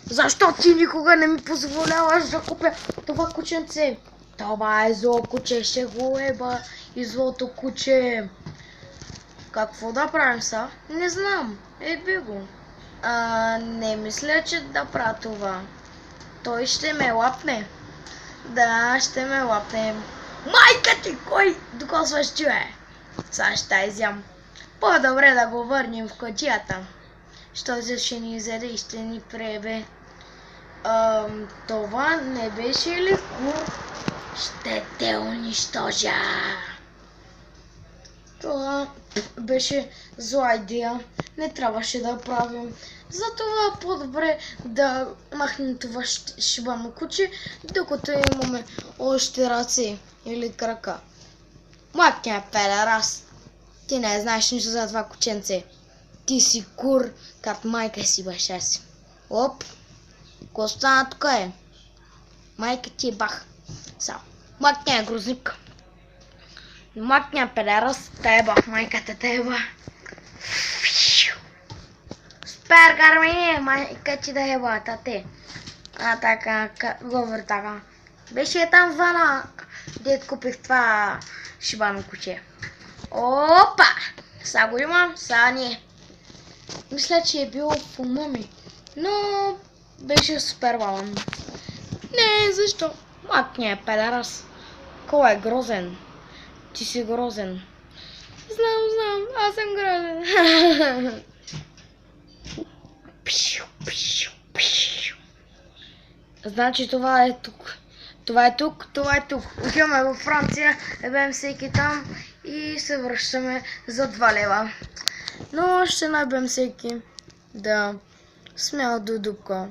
Защо ти никога не ми позволяваш да купя това кученце? Това е зло куче, ще го еба и злото куче. Какво да правим са? Не знам. Еби го. Не мисля, че да правя това. Той ще ме лапне. Да, ще ме лапне. Майка ти, кой докосваш чуе? Сега ще изям. По-добре да го върнем в котията. Що ще ни изяде и ще ни пребе. Това не беше ли кур? Ще те унищожа. Това беше зла идея. Не трябваше да правим. Затова по-добре да махнем това шибано куче, докато имаме още ръце или крака. Млъкня, педерас! Ти не знаеш нищо за това кученце. Ти си кур, като майка си баща си. Оп! Ко стана тук е? Майка ти е бах. Само. Млъкня, грозник. Млъкня, педерас. Те бах, майката те ба. Спер карми, майка ти да е ба, тате. Така, говори така. Беше там вана, дед купих това шибано куче. Опа! Сега го имам, сега не. Мисля, че е бил в ума ми, но беше супер балан. Не, защо? Млъкня е педерас. Кой е грозен? Ти си грозен. Знам, аз съм грозен. Значи това е тук. Това е тук. Отиваме във Франция, ебем всеки там и се връщаме за 2 лева. Но ще набем всеки да смял до дупка.